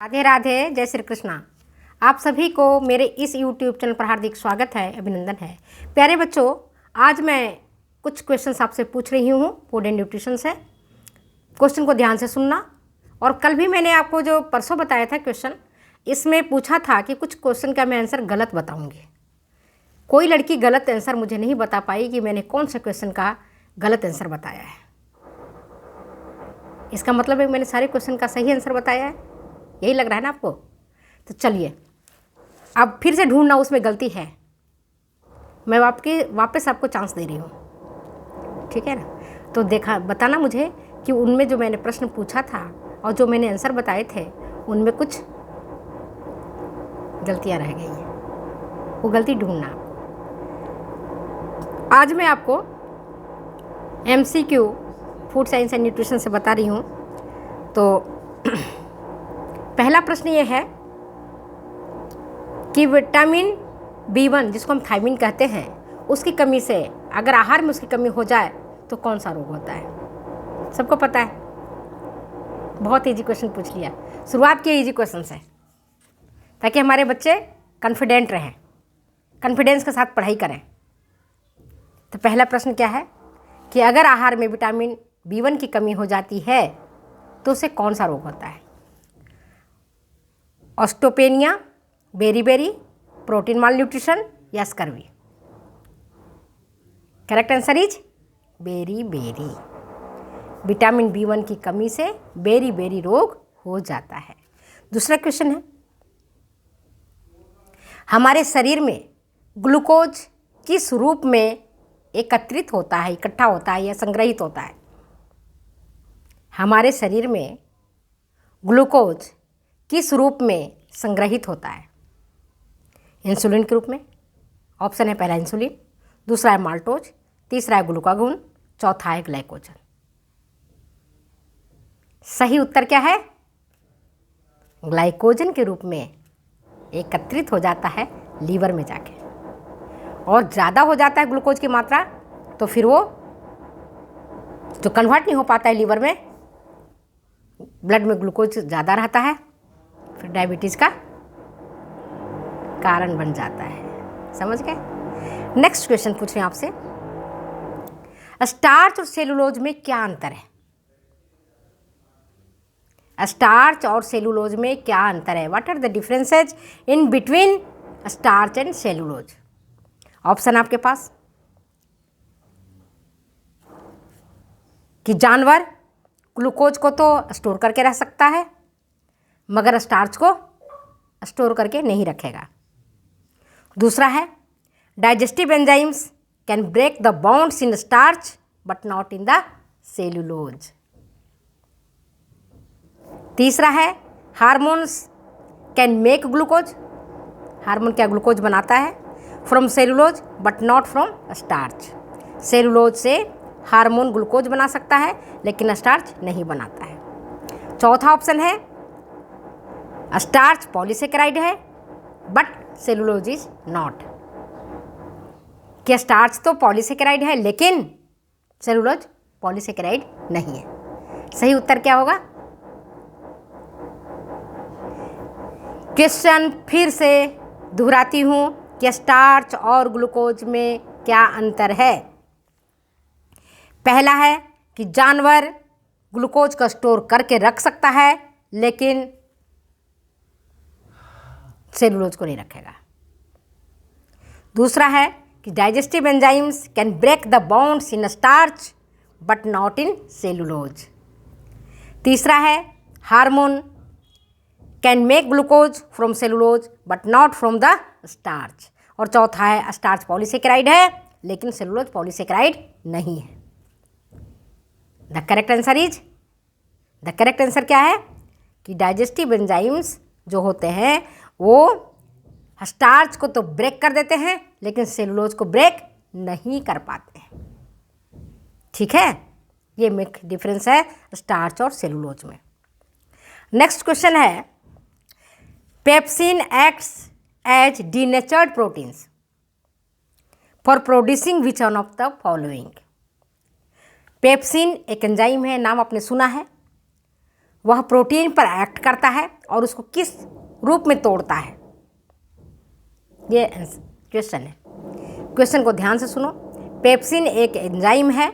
राधे राधे, जय श्री कृष्णा। आप सभी को मेरे इस YouTube चैनल पर हार्दिक स्वागत है, अभिनंदन है। प्यारे बच्चों, आज मैं कुछ क्वेश्चंस आपसे पूछ रही हूँ फूड एंड न्यूट्रिशन से। क्वेश्चन को ध्यान से सुनना। और कल भी मैंने आपको जो परसों बताया था क्वेश्चन, इसमें पूछा था कि कुछ क्वेश्चन का मैं आंसर गलत बताऊँगी। कोई लड़की गलत आंसर मुझे नहीं बता पाई कि मैंने कौन से क्वेश्चन का गलत आंसर बताया है। इसका मतलब है मैंने सारे क्वेश्चन का सही आंसर बताया है। यही लग रहा है ना आपको? तो चलिए अब फिर से ढूंढना उसमें गलती है। मैं वापस आपको चांस दे रही हूँ, ठीक है ना? तो देखा बताना मुझे कि उनमें जो मैंने प्रश्न पूछा था और जो मैंने आंसर बताए थे उनमें कुछ गलतियाँ रह गई हैं। वो गलती ढूंढना आपको। आज मैं आपको MCQ food science and nutrition से बता रही हूँ। तो पहला प्रश्न ये है कि विटामिन B1, जिसको हम थायमिन कहते हैं, उसकी कमी से अगर आहार में उसकी कमी हो जाए तो कौन सा रोग होता है? सबको पता है। बहुत इजी क्वेश्चन पूछ लिया। शुरुआत की इजी क्वेश्चन से, ताकि हमारे बच्चे कॉन्फिडेंट रहें, कॉन्फिडेंस के साथ पढ़ाई करें। तो पहला प्रश्न क्या है कि अगर आहार में विटामिन B1 की कमी हो जाती है तो उसे कौन सा रोग होता है? ऑस्टोपेनिया, बेरीबेरी, प्रोटीन माल न्यूट्रिशन या scurvy? Correct answer is beriberi. Vitamin B1 की कमी से बेरीबेरी रोग हो जाता है। दूसरा क्वेश्चन है, हमारे शरीर में ग्लूकोज किस रूप में एकत्रित होता है, इकट्ठा होता है या संग्रहित होता है? हमारे शरीर में ग्लूकोज किस रूप में संग्रहित होता है? इंसुलिन के रूप में। ऑप्शन है पहला इंसुलिन, दूसरा है माल्टोज, तीसरा है ग्लूकागोन, चौथा है ग्लाइकोजन। सही उत्तर क्या है? ग्लाइकोजन के रूप में एकत्रित हो जाता है लीवर में जाके, और ज़्यादा हो जाता है ग्लूकोज की मात्रा तो फिर वो जो कन्वर्ट नहीं हो पाता है लीवर में, ब्लड में ग्लूकोज ज़्यादा रहता है, फिर डायबिटीज़ का कारण बन जाता है। समझ गए? नेक्स्ट क्वेश्चन पूछ रहे हैं आपसे, स्टार्च और सेलुलोज में क्या अंतर है? स्टार्च और सेलुलोज में क्या अंतर है? What are the differences in between starch and cellulose? Option आपके पास कि जानवर ग्लूकोज को तो स्टोर करके रख सकता है मगर स्टार्च को स्टोर करके नहीं रखेगा। दूसरा है digestive enzymes can break the bonds in starch but not in the cellulose. तीसरा है hormones can make glucose, hormone क्या ग्लूकोज बनाता है, from cellulose but not from starch. Cellulose से हार्मोन ग्लूकोज बना सकता है लेकिन स्टार्च नहीं बनाता है। चौथा ऑप्शन है स्टार्च पॉलीसेकेराइड है बट सेलुलोज इज नॉट। क्या स्टार्च तो पॉलीसेकेराइड है लेकिन सेलुलोज पॉलीसेकेराइड नहीं है? सही उत्तर क्या होगा? क्वेश्चन फिर से दोहराती हूँ कि स्टार्च और ग्लूकोज में क्या अंतर है। पहला है कि जानवर ग्लूकोज का स्टोर करके रख सकता है लेकिन सेलुलोज को नहीं रखेगा। दूसरा है कि digestive enzymes can break the bonds in starch but not in cellulose. तीसरा है hormone can make glucose from cellulose but not from the starch. और चौथा है स्टार्च पॉलीसेकेराइड है लेकिन सेलुलोज पॉलीसेकेराइड नहीं है। द करेक्ट आंसर क्या है कि डाइजेस्टिव एंजाइम्स जो होते हैं वो स्टार्च को तो ब्रेक कर देते हैं लेकिन सेलुलोज को ब्रेक नहीं कर पाते हैं। ठीक है, ये मेक डिफरेंस है स्टार्च और सेलुलोज में। नेक्स्ट क्वेश्चन है, pepsin acts as denatured proteins for producing which one of the following? Pepsin एक एंजाइम है, नाम आपने सुना है। वह प्रोटीन पर एक्ट करता है और उसको किस रूप में तोड़ता है? ये क्वेश्चन है। क्वेश्चन को ध्यान से सुनो। पेप्सिन एक एंजाइम है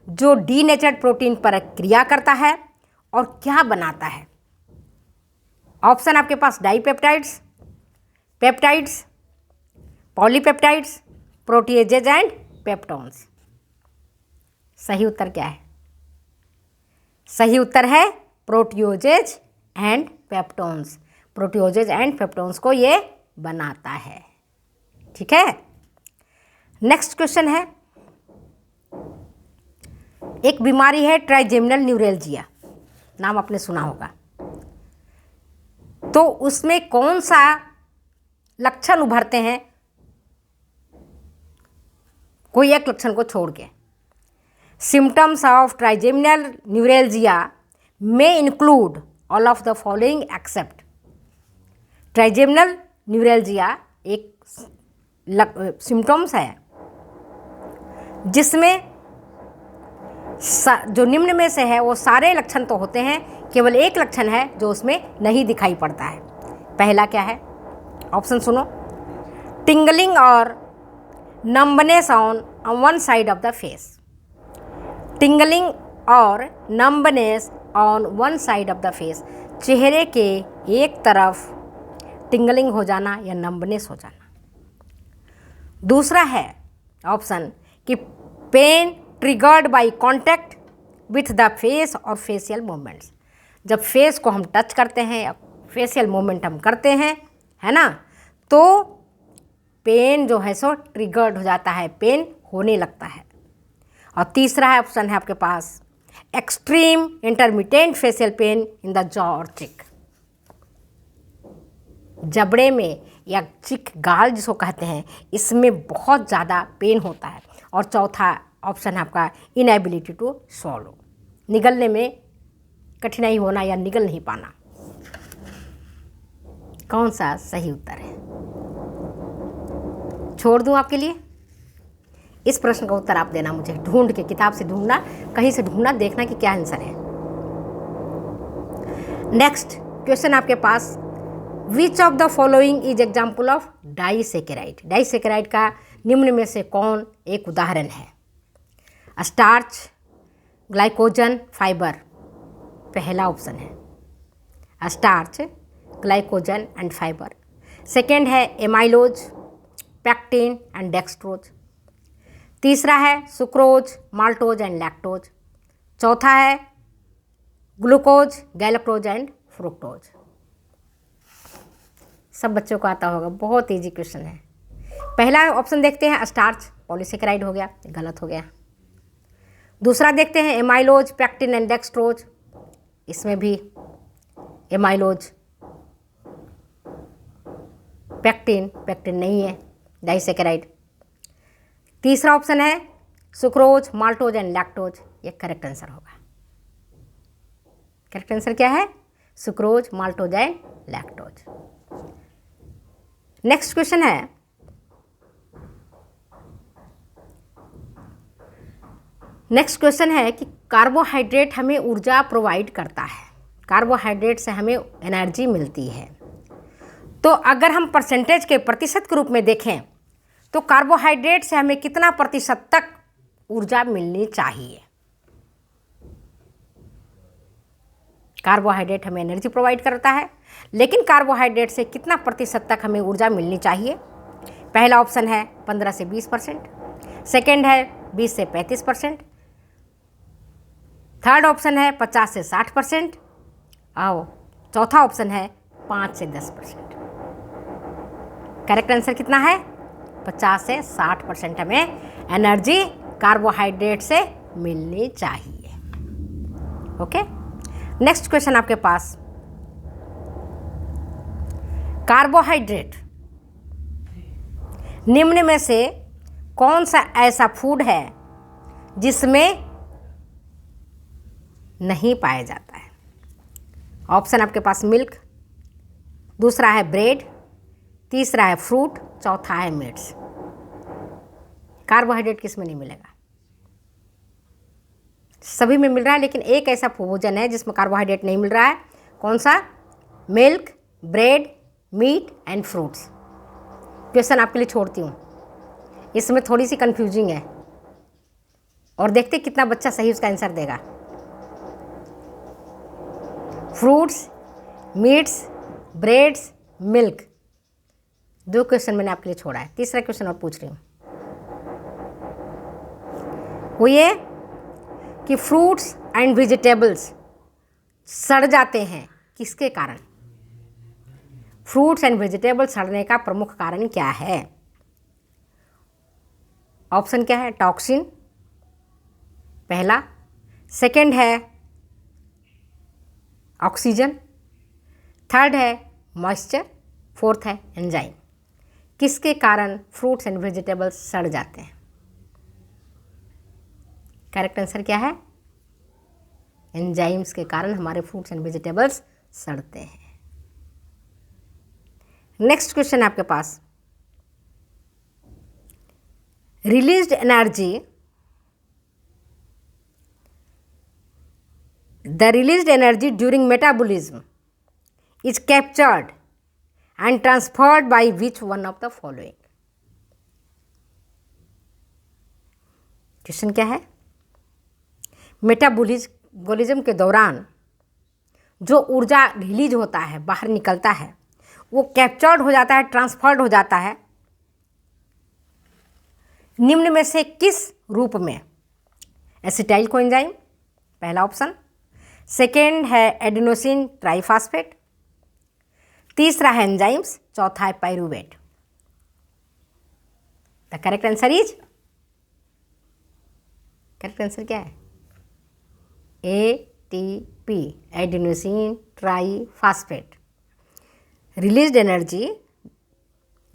जो डीनेचर्ड प्रोटीन पर क्रिया करता है और क्या बनाता है? ऑप्शन आपके पास dipeptides, peptides, polypeptides, proteoses and peptones. सही उत्तर क्या है? सही उत्तर है proteoses and peptones. Proteoses and peptones को ये बनाता है। ठीक है। नेक्स्ट क्वेश्चन है, एक बीमारी है ट्राइजेमिनल न्यूरेल्जिया, नाम आपने सुना होगा। तो उसमें कौन सा लक्षण उभरते हैं? कोई एक लक्षण को छोड़ के। Symptoms of trigeminal neuralgia may include all of the following except. Trigeminal neuralgia एक सिम्टम्स है जिसमें जो निम्न में से है वो सारे लक्षण तो होते हैं, केवल एक लक्षण है जो उसमें नहीं दिखाई पड़ता है। पहला क्या है? ऑप्शन सुनो। टिंगलिंग और numbness on one side of the face. Tingling और numbness on one side of the face, चेहरे के एक तरफ टिंगलिंग हो जाना या नंबनेस हो जाना। दूसरा है ऑप्शन कि pain triggered by contact with the face और फेशियल मूवमेंट्स। जब फेस को हम टच करते हैं या फेशियल मूवमेंट हम करते हैं, है ना, तो पेन जो है सो ट्रिगर्ड हो जाता है, पेन होने लगता है। और तीसरा है ऑप्शन है आपके पास extreme intermittent facial pain in the jaw और चिक। जबड़े में या चिक, गाल जिसको कहते हैं, इसमें बहुत ज़्यादा पेन होता है। और चौथा ऑप्शन है आपका इनएबिलिटी टू स्वॉलो, निगलने में कठिनाई होना या निगल नहीं पाना। कौन सा सही उत्तर है? छोड़ दूं आपके लिए? इस प्रश्न का उत्तर आप देना मुझे, ढूंढ के, किताब से ढूंढना, कहीं से ढूंढना, देखना कि क्या आंसर है। नेक्स्ट क्वेश्चन आपके पास, which of the following is example of disaccharide. Disaccharide का निम्न में से कौन एक उदाहरण है? Starch, glycogen, fibre. पहला ऑप्शन है starch, glycogen and fibre. Second है एमाइलोज, पैक्टिन एंड डेक्सट्रोज। तीसरा है सुक्रोज, माल्टोज एंड लैक्टोज। चौथा है ग्लूकोज, गैलेक्टोज एंड फ्रुक्टोज। सब बच्चों को आता होगा, बहुत इजी क्वेश्चन है। पहला ऑप्शन देखते हैं स्टार्च, पॉलीसेकेराइड हो गया, गलत हो गया। दूसरा देखते हैं एमाइलोज, पैक्टिन एंड डेक्सट्रोज, इसमें भी एमाइलोज, पैक्टिन नहीं है, डाइसेकेराइड। तीसरा ऑप्शन है सुक्रोज, माल्टोज एंड लैक्टोज, ये करेक्ट आंसर होगा। करेक्ट आंसर क्या है? Sucrose, maltose and lactose. Next question है, कि कार्बोहाइड्रेट हमें ऊर्जा प्रोवाइड करता है, कार्बोहाइड्रेट से हमें एनर्जी मिलती है। तो अगर हम परसेंटेज के, प्रतिशत के रूप में देखें तो कार्बोहाइड्रेट से हमें कितना प्रतिशत तक ऊर्जा मिलनी चाहिए? कार्बोहाइड्रेट हमें एनर्जी प्रोवाइड करता है, लेकिन कार्बोहाइड्रेट से कितना प्रतिशत तक हमें ऊर्जा मिलनी चाहिए? पहला ऑप्शन है 15 से 20%, सेकेंड है 20 से 35%, थर्ड ऑप्शन है 50 से 60% और चौथा ऑप्शन है 5 से 10%। करेक्ट आंसर कितना है? 50 से 60% हमें एनर्जी कार्बोहाइड्रेट से मिलनी चाहिए। ओके। नेक्स्ट क्वेश्चन आपके पास, कार्बोहाइड्रेट निम्न में से कौन सा ऐसा फूड है जिसमें नहीं पाया जाता है? ऑप्शन आपके पास मिल्क, दूसरा है ब्रेड, तीसरा है फ्रूट, चौथा है मीट्स। कार्बोहाइड्रेट किस में नहीं मिलेगा? सभी में मिल रहा है, लेकिन एक ऐसा भोजन है जिसमें कार्बोहाइड्रेट नहीं मिल रहा है। कौन सा? Milk, bread, meat and fruits. Question आपके लिए छोड़ती हूँ, इसमें थोड़ी सी कंफ्यूजिंग है, और देखते कितना बच्चा सही उसका आंसर देगा। Fruits, meets, breads, milk, 2 question मैंने आपके लिए छोड़ा है। तीसरा क्वेश्चन और पूछ रही हूँ, वो ये कि फ्रूट्स एंड वेजिटेबल्स सड़ जाते हैं किसके कारण? फ्रूट्स एंड वेजिटेबल्स सड़ने का प्रमुख कारण क्या है? ऑप्शन क्या है? टॉक्सिन पहला, सेकंड है ऑक्सीजन, थर्ड है मॉइस्चर, फोर्थ है एंजाइम। किसके कारण फ्रूट्स एंड वेजिटेबल्स सड़ जाते हैं? करेक्ट आंसर क्या है? एंजाइम्स के कारण हमारे फ्रूट्स एंड वेजिटेबल्स सड़ते हैं। नेक्स्ट क्वेश्चन आपके पास, released energy, the released energy during metabolism is captured and transferred by which one of the following? Question क्या है? मेटाबॉलिज्म के दौरान जो ऊर्जा रिलीज होता है, बाहर निकलता है, वो कैप्चर्ड हो जाता है, ट्रांसफर्ड हो जाता है निम्न में से किस रूप में? एसिटाइल कोएंजाइम पहला ऑप्शन, सेकेंड है एडेनोसिन ट्राइफॉस्फेट, तीसरा है एंजाइम्स, चौथा है pyruvate. The correct answer is, correct answer क्या है? ATP, adenosine triphosphate. Released energy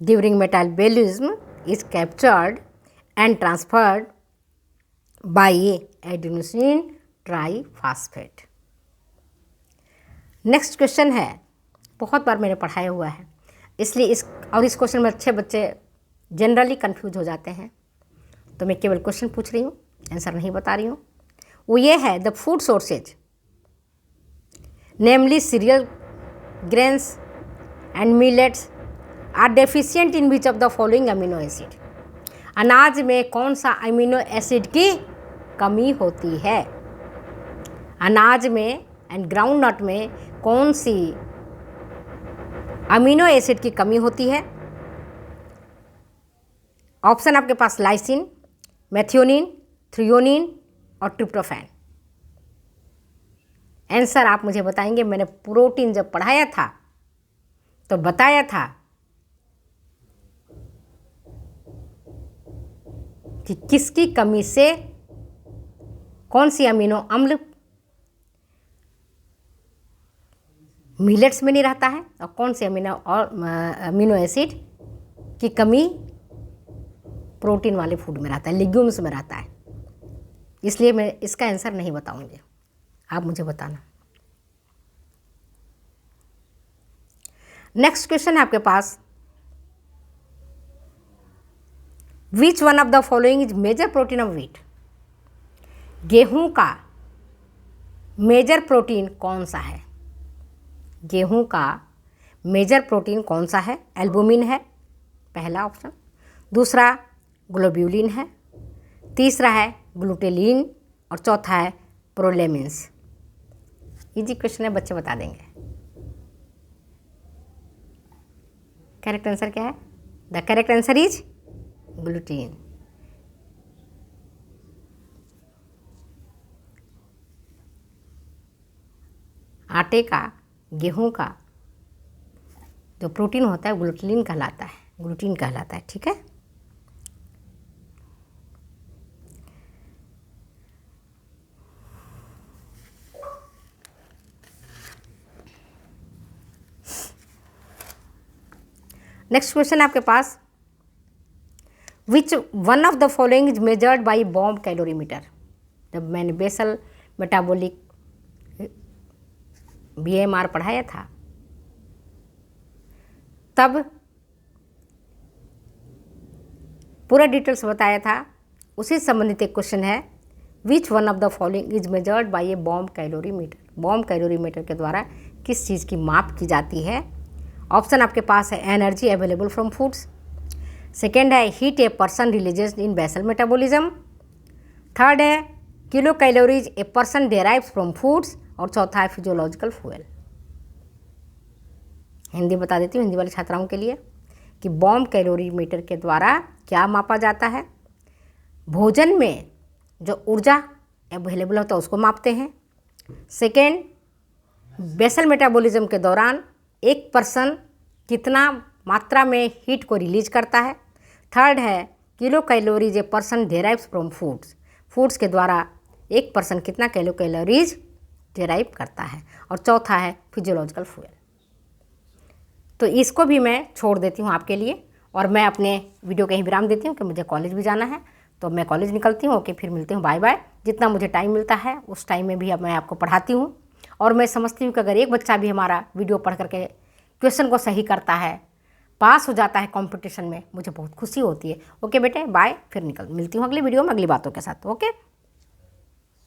during metabolism is captured and transferred by adenosine triphosphate. Next question है, बहुत बार मैंने पढ़ाया हुआ है, इसलिए इस क्वेश्चन में अच्छे बच्चे जनरली कंफ्यूज हो जाते हैं, तो मैं केवल क्वेश्चन पूछ रही हूँ, आंसर नहीं बता रही हूँ। वो ये है, the food sources namely cereal, grains and millets are deficient in which of the following amino acid? अनाज में कौन सा अमीनो एसिड की कमी होती है? अनाज में एंड ग्राउंड नट में कौन सी अमीनो एसिड की कमी होती है? ऑप्शन आपके पास लाइसिन, मेथियोनिन, थ्रियोनिन और ट्रिप्टोफैन। आंसर आप मुझे बताएंगे। मैंने प्रोटीन जब पढ़ाया था तो बताया था कि किसकी कमी से कौन सी अमीनो अम्ल मिलेट्स में नहीं रहता है और कौन से अमीनो एसिड की कमी प्रोटीन वाले फूड में रहता है, लेग्यूम्स में रहता है। इसलिए मैं इसका आंसर नहीं बताऊंगी, आप मुझे बताना। नेक्स्ट क्वेश्चन है आपके पास, which one of the following is major protein of wheat? गेहूं का मेजर प्रोटीन कौन सा है? गेहूं का मेजर प्रोटीन कौन सा है? एल्बुमिन है पहला ऑप्शन, दूसरा ग्लोब्यूलिन है, तीसरा है ग्लूटेलिन और चौथा है प्रोलेमिन्स। इजी क्वेश्चन है, बच्चे बता देंगे। करेक्ट आंसर क्या है? The correct answer is gluten. आटे का, गेहूं का जो प्रोटीन होता है ग्लूटेलिन कहलाता है, ग्लूटीन कहलाता है। ठीक है, नेक्स्ट क्वेश्चन आपके पास, which one of the following is measured by bomb calorimeter? जब मैंने बेसल मेटाबॉलिक BMR पढ़ाया था तब पूरा डिटेल्स बताया था। उसी संबंधित एक क्वेश्चन है, विच one of the following is measured by A bomb calorimeter. Bomb calorimeter के द्वारा किस चीज़ की माप की जाती है? ऑप्शन आपके पास है energy available from foods, second है heat a person releases in basal metabolism, third है kilocalories a person derives from foods, और चौथा है फिजियोलॉजिकल फ्यूल। हिंदी बता देती हूँ हिंदी वाले छात्राओं के लिए कि बॉम्ब कैलोरीमीटर के द्वारा क्या मापा जाता है? भोजन में जो ऊर्जा अवेलेबल होता है उसको मापते हैं। सेकेंड, बेसल मेटाबॉलिज्म के दौरान एक पर्सन कितना मात्रा में हीट को रिलीज करता है। थर्ड है kilocalories a person derives from foods, foods के द्वारा एक पर्सन कितना किलो कैलोरीज डेराइव करता है। और चौथा है फिजियोलॉजिकल फ्यूल। तो इसको भी मैं छोड़ देती हूँ आपके लिए, और मैं अपने वीडियो कहीं विराम देती हूँ कि मुझे कॉलेज भी जाना है, तो मैं कॉलेज निकलती हूँ। ओके, फिर मिलती हूँ, बाय बाय। जितना मुझे टाइम मिलता है उस टाइम में भी अब मैं आपको पढ़ाती हूँ, और मैं समझती हूँ कि अगर एक बच्चा भी हमारा वीडियो पढ़ करके क्वेश्चन को सही करता है, पास हो जाता है कंपटीशन में, मुझे बहुत खुशी होती है। ओके बेटे, बाय, फिर मिलती हूँ अगली वीडियो में अगली बातों के साथ। ओके।